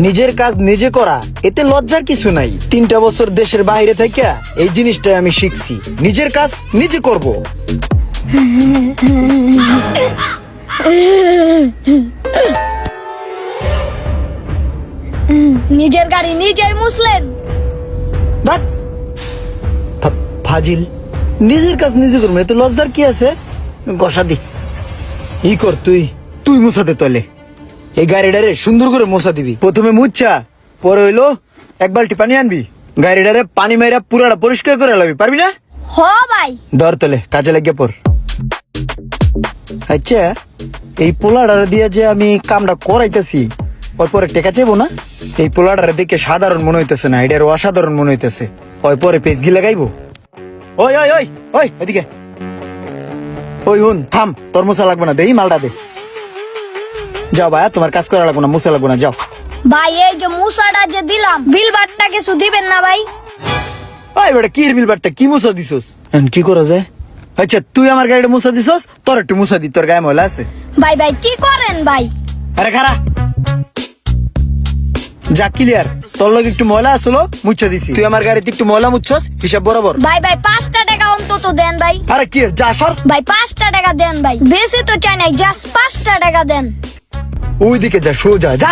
নিজের কাজ নিজে করা এতে লজ্জার কিছু নাই। 3টা বছর দেশের বাইরে থেকে এই জিনিসটাই আমি শিখছি, নিজের কাজ নিজে করব। নিজের গাড়ি নিজেই মুছলেন। ধ্যাৎ, ফাজিল, নিজের কাজ নিজে করবো, এতে লজ্জার কি আছে? গসা দি ই কর, তুই মুছাতে তলে এই গাড়িটারে সুন্দর করে মোছা দিবি। প্রথমে মুচ্ছা, পরে হইলো 1 বালতি পানি আনবি, গাড়িটারে পানি মাইরা পুরাটা পরিষ্কার করে লাবি, পারবি না? হ ভাই। ধর তলে কাজে লাগিয়ে পর। আচ্ছা, এই পোলাডার দিয়ে যে আমি কামটা করাইতেছি ওই পরে টেকা চাইবো না? এই পোলাডার দেখে সাধারণ মনে হইতেছে না, এটার অসাধারণ মনে হইতেছে। ওই পরে পেজগি লাগাইবো। ওই ওই ওই ওই ওইদিকে ওই হুন থাম, তোর মোছা লাগবে না, দেই মালটা দে। যাও ভাইয়া, তোমার কাজ করা লাগবে না, মোছা লাগবে না, যাও। ভাই এই যে মুসাটা যে দিলাম, বিল বাটটা কিছু দিবেন না ভাই? ওই বেটা কি বিল বাটটা কি মোছা দিছস? এখন কি করা যায়? আচ্ছা, তুই আমার গাড়িটা মোছা দিছস, তোর একটু মোছা দি, তোর গায়ে ময়লা আছে। ভাই ভাই কি করেন ভাই? আরে খারা যা, ক্লিয়ার। তোর লগে একটু ময়লা আসলো, মুছা দিছি। তুই আমার গাড়িতে একটু ময়লা মুছছস, হিসাব বরাবর। ভাই ভাই 5টা টাকা অন্তত দেন ভাই। আরে কি যা সর। ভাই 5টা টাকা দেন ভাই, বেশি তো চাই নাই, জাস্ট 5টা টাকা দেন। ওইদিকে যা, সোজা যা।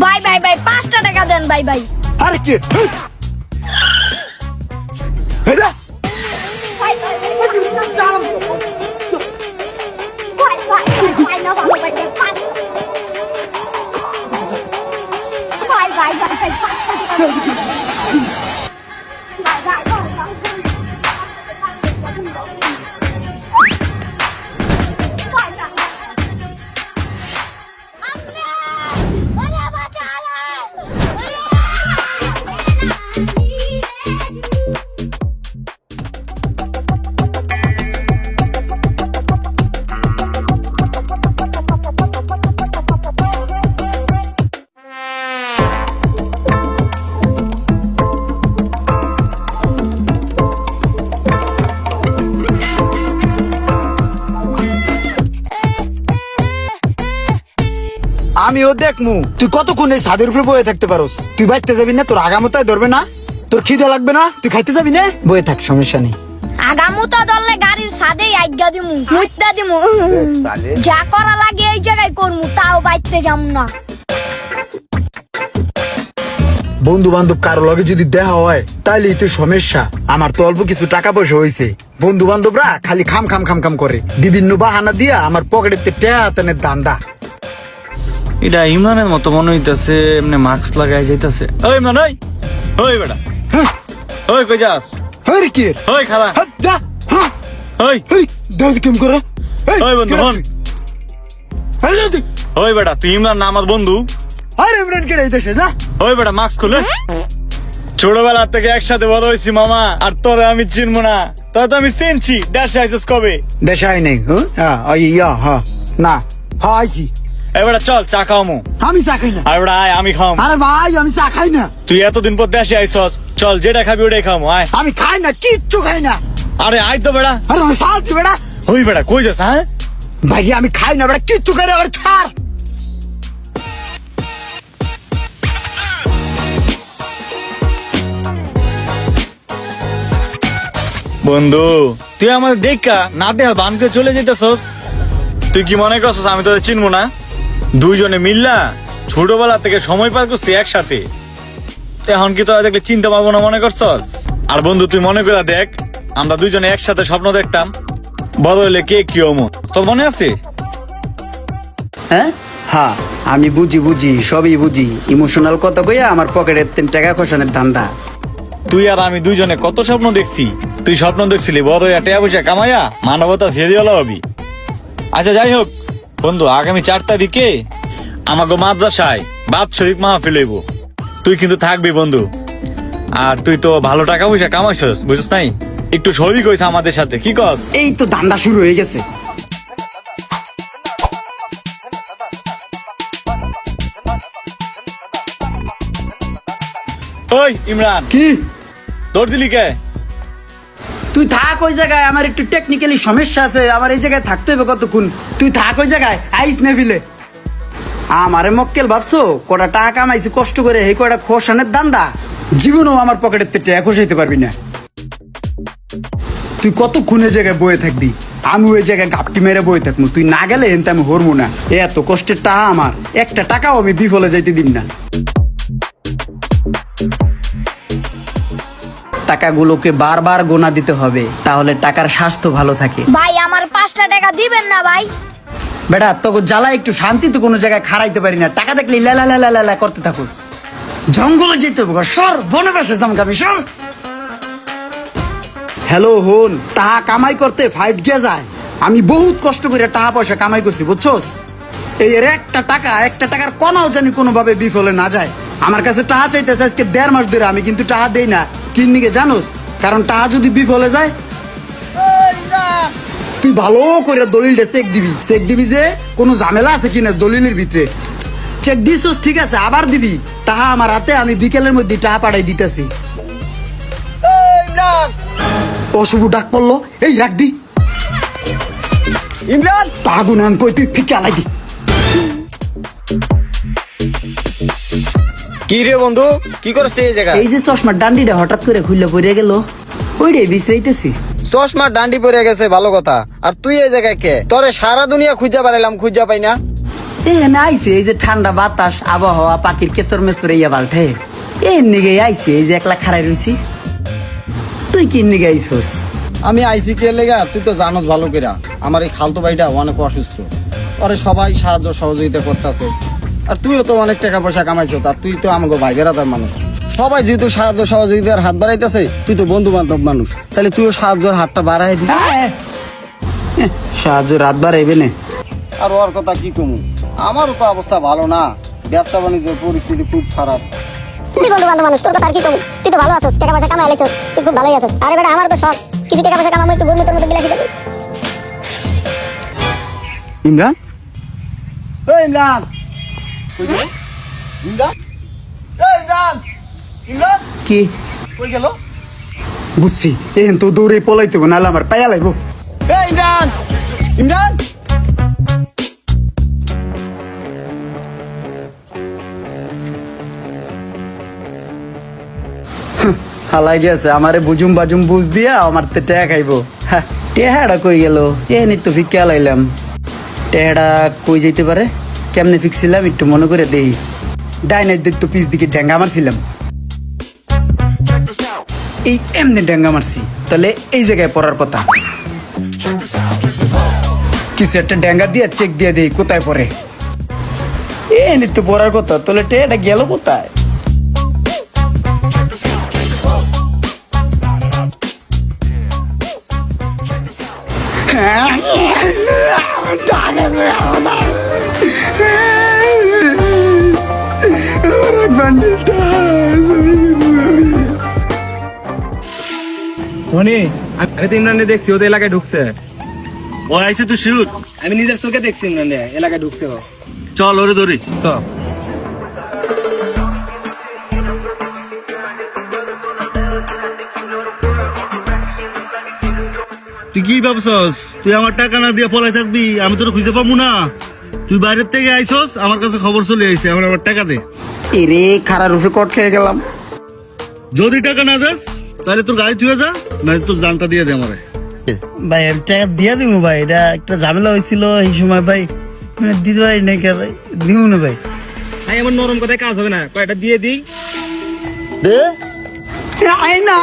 ভাই ভাই ভাই 5টা টাকা দেন ভাই ভাই। আরে কি যা। ভাই ভাই আমিও দেখমু তুই কতক্ষণ এই ছাদের উপরে বয়ে থাকতে পারোস। তুই বাইতে যাবি না? তোর আগামতায় ধরবে না? তোর খিদে লাগবে না? তুই খাইতে যাবি না? বয়ে থাক, সমস্যা নেই। আগামুতা দললে গাড়ির সাদেই আজ্ঞা দিমু, মুইতা দিমু, যা করা লাগে এই জায়গায় করমু, তাও বাইতে যাম না। বন্ধু বান্ধব কারো লগে যদি দেখা হয় তাইলে তো সমস্যা। আমার তো অল্প কিছু টাকা পয়সা হয়েছে, বন্ধু বান্ধবরা খালি খাম খাম খাম খাম করে, বিভিন্ন বাহানা দিয়া আমার পকেটের টেহাতানের দান্দা। এটা ইমরানের মতো মনে হইতাছে, এমনি মাস্ক লাগাই যাইতাছে। ওই ইমরান, ওই ওই বেটা, ওই কই যাস? আরে কি ওই খালা, যা, ওই দেখ কেম করে। ওই বন্ধু হন, ওই বেটা তুই ইমরান না আমার বন্ধু? আরে ইমরান কে দেশে যা। ওই বেটা মাস্ক খুলে। ছোটবেলা থেকে একসাথে বড় হয়েছি মামা, আর তোরে আমি চিনবো না? তোর তো আমি চিনছি। দেশে আইসিস কবে? দেশে আই নেই। না আইছি। এবারে চল চা খাওয়ামু। আমি চা খাই না। আর বেটা আয়, আমি খাওয়াম। আরে ভাই আমি চা খাই না। তুই এতদিন পর দেশে আইসস, চল যেটা খাবি ওটাই খাওয়ামু, আয়। আমি খাই না, কিচ্ছু খাই না। আরে আয় তো বেটা। আরে আমি শান্তি বেটা। ওই বেটা কই যাস? হ্যাঁ ভাই আমি খাই না বেটা, কিচ্ছু খাই না। আবার ছাড়। বন্ধু তুই আমাদের দেখা না দেখা বানকে চলে যেতেছস। তুই কি মনে করছস আমি তোদের চিনবো না? দুইজনে মিল্লা ছোটবেলা থেকে সময় পার করছি একসাথে, এখন কি তোরা দেখলে চিনতে পারবো না মনে করছস? আর বন্ধু তুই মনে করে দেখ, আমরা দুইজনে একসাথে স্বপ্ন দেখতাম বড় হইলে কে কি হমু, তোর মনে আছে? হ্যাঁ আমি বুঝি সবই বুঝি। ইমোশনাল কথা কইয়া আমার পকেটের 3 টাকা খসানের ধান্দা। তুই আর আমি দুইজনে কত স্বপ্ন দেখছি। তুই স্বপ্ন দেখছিলি বড় হইয়া টাকা পয়সা কামাইয়া মানবতা ফেরিওয়ালা হবি। আচ্ছা যাই হোক বন্ধু, আগামী 4 তারিখে আমাকে মাদ্রাসায় বাৎসরিক মাহফিল হইব, তুই কিন্তু থাকবি বন্ধু। আর তুই তো ভালো টাকা পয়সা কামাইছস, বুঝছিস নাই? একটু শরীর কইস আমাদের সাথে, কি কস? এই তো ধান্দা শুরু হয়ে গেছে। ওই ইমরান, কি দৌড় দিলি কে? তুই থাক ওই জায়গায়, আমার একটু টেকনিক্যালি সমস্যা আছে, আমার এই জায়গায় থাকতে হবে কতক্ষণ। তুই থাক ওই জায়গায়, আইস নেভিলে। আমারে মক্কেল ভাবছো কটা টাকা কামাইছি কষ্ট করে এই কয়টা খোসানের দান্দা জীবনেও আমার পকেটের টাকা খসাইতে পারবি না। তুই কতক্ষণ এই জায়গায় বয়ে থাকবি, আমি ওই জায়গায় গাপটি মেরে বয়ে থাকবো, তুই না গেলে এনতে আমি হরমু না। এত কষ্টের টাকা আমার, একটা টাকাও আমি বিফলে যাইতে দিন না। টাকাগুলোকে বারবার গোনা দিতে হবে, তাহলে টাকার স্বাস্থ্য ভালো থাকে। ভাই আমার 5টা টাকা দিবেন না ভাই? বেটা তোকে জ্বালা একটু শান্তিতে কোনো জায়গায় খাড়াইতে পারি না, টাকা দেখলে লা লা লা লা লা করতে থাকুস। জঙ্গলে যেতে হবে, সর বনে পাশে জমকাবি, সর। হ্যালো হন, টাকা কামাই করতে ফাইট গিয়ে যায়। আমি বহুত কষ্ট করে টাকা পয়সা কামাই করছি বুঝছস। এই এর একটা টাকার কোনাও জানি কোনোভাবে বিফলে না যায়। আমার কাছে টাকা চাইতেছে আজকে 1.5 মাস ধরে, আমি কিন্তু টাকা দেই না। কিন্নিকে জানোস? কারণ টাকা যদি বিফলে যায়, তুই ভালো করে দলিলটা চেক দিবি যে কোনো ঝামেলা আছে কিনা দলিলের ভিতরে। চেক দিছস ঠিক আছে, আবার দিবি। টাকা আমার হাতে, আমি বিকেলের মধ্যে টাকা পাঠাই দিতেছি। অশুভ ডাক পড়লো, এই রাখ দি ইমরান, টাকা গুনান কই তুই ফিকে আলাই দি। কি রে বন্ধু, কি করছিস এই জায়গা? এই যে চশমার ডান্ডিটা হঠাৎ করে খুললে পড়ে গেল, ওইটাই বিশ্রাইতেছি। চশমার ডান্ডি পড়ে গেছে ভালো কথা, আর তুই এই জায়গায় কে? তোরে সারা দুনিয়া খুঁজা বেড়াইলাম, খুঁজা পাই না। এখানে আইছে এই যে ঠান্ডা বাতাস, আবহাওয়া, পাখির কেসর মেসর ইয়া পাল্টে এর নিগে আইছে, এই যে একলা খাড়াই রইছি। তুই কি নিগে আইছস? আমি আইসি কে লেগা, তুই তো জানোস ভালো করে আমার এই খালতো ভাইটা অনেক অসুস্থ, ওরে সবাই সাহায্য সহযোগিতা করতেছে। আর তুইও তো অনেক টাকা পয়সা কামাইছো, তার তুই তো আমাকে ভাই বেড়াতার মানুষ। সবাই যেহেতু সাহায্য সহযোগিতার হাত বাড়াইতেছে, তুই তো বন্ধু বান্ধব মানুষ, তাহলে তুইও সাহায্যের হাতটা বাড়াই দিস। সাহায্য রাত বাড়াইবে না। আর ওর কথা কি কমু, আমারও তো অবস্থা ভালো না, ব্যবসা বাণিজ্যের পরিস্থিতি খুব খারাপ। তুই বন্ধু বান্ধব মানুষ, তোর কথা আর কি কম? তুই তো ভালো আছিস, টাকা পয়সা কামাই আলাইছিস, তুই খুব ভালোই আছিস। আরে বেটা আমার তো শখ, কিছু টাকা পয়সা কামাবো, একটু বন্ধু তোর মতো বিলাসী দেবো। ইমরান, এই ইমরান, কই গেল? ইমরান, এই ইমরান, ইমরান কি কই গেল? বুঝছি, এখন তো দৌড়ে পলাইতে হবে, নাহলে আমার পায়া লাগবো। এই ইমরান, ইমরান, হালাই গেছে আমারে বুঝুম বাজুম বুঝ দিয়া আমার তো টেহা খাইবো। হ্যাঁ, টেহাটা কই গেল? এনি তো ফিকে আলাইলাম। টেহাটা কই যাইতে পারে? কেমনে ফিকছিলাম একটু মনে করে দেই। ডাইনের দিক তো পিস দিকে ড্যাঙ্গা মারছিলাম, এই এমনি ড্যাঙ্গা মারছি, তাহলে এই জায়গায় পড়ার কথা। কিছু একটা ড্যাঙ্গা দিয়া চেক দিয়ে দেই কোথায় পড়ে। এনি তো পড়ার কথা, তাহলে টেহাটা গেল কোথায়? ধনী, আমি তো ইমরানকে দেখছি, ওদের এলাকায় ঢুকছে। ও আইছে তুই শিউর, আমি নিজের চোখে দেখছি ইমরান এলাকায় ঢুকছে। ও চল ওরে ধরি। চল। তুই কি ভাবছস তুই আমার টাকা না দিয়ে পলাই থাকবি? আমি তোর খুঁজে পাবো না। তুই বাইরের থেকে আইছস, আমার কাছে খবর চলে আইছে, এখন আমার টাকা দে। এরে খারার উপরে কট খেয়ে গেলাম। যদি টাকা না দেস তাহলে তোর গাড়ি তুই যা, নয় তোর জানটা দিয়ে দে আমারে। ভাই আমি টাকা দিয়ে দিব ভাই, এটা একটা ঝামেলা হয়েছিল এই সময় ভাই, মানে দিতে পারি নাই কে ভাই, দিব না ভাই। ভাই আমার নরম কথায় কাজ হবে না, কয়টা দিয়ে দিই। দে। আই না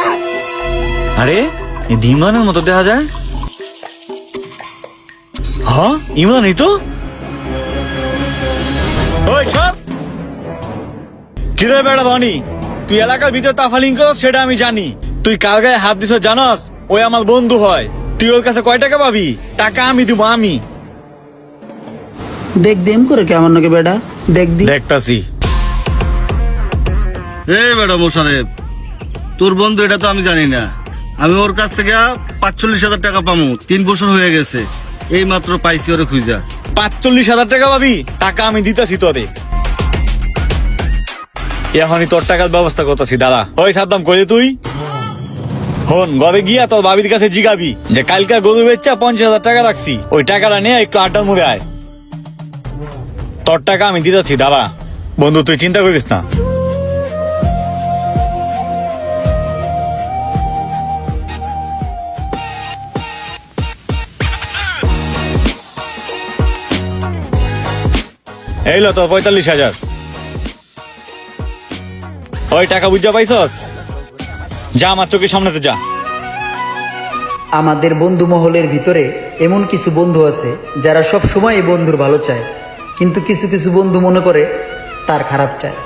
আরে ইমরানের মতো দেখা যায়। হ্যাঁ ইমরানই তো। ওই সব কিরে বেড়া ধনী, তুই এলাকার ভিতরে তাফালিং করস সেটা আমি জানি। তুই কার গায়ে হাত দিছ জানস? ওই আমার বন্ধু হয়। তুই ওর কাছে কয় টাকা পাবি? টাকা আমি দিব আমি। দেখ দেম করে কেমন নাকি বেটা, দেখ দি দেখতাছি। এই বেটা মোশারেফ, তোর বন্ধু এটা তো আমি জানি না। আমি ওর কাছ থেকে 45,000 টাকা পামু, 3 বছর হয়ে গেছে, এই মাত্র পাইছি ওরে খুঁজা। 45,000 টাকা পাবি? টাকা আমি দিতাছি তোরে, এখনই তোর টাকার ব্যবস্থা করতেছি। দাঁড়া। ওই সাদ্দাম কই তুই? হন ঘরে গিয়া তোর ভাবির কাছে জিগাবি যে কালকা গরু বেচা 50,000 টাকা রাখছি, ওই টাকাটা নিয়ে একটু আড্ডার মুড়ে আয়। তোর টাকা আমি দিতেছি দাঁড়া। বন্ধু তুই চিন্তা করিস না। এই লো তোর 45,000। ওই টাকা বুঝা পাইছস? যা আমার চোখের সামনেতে যা। আমাদের বন্ধু মহলের ভিতরে এমন কিছু বন্ধু আছে যারা সব সময় এই বন্ধুর ভালো চায়, কিন্তু কিছু কিছু বন্ধু মনে করে তার খারাপ চায়।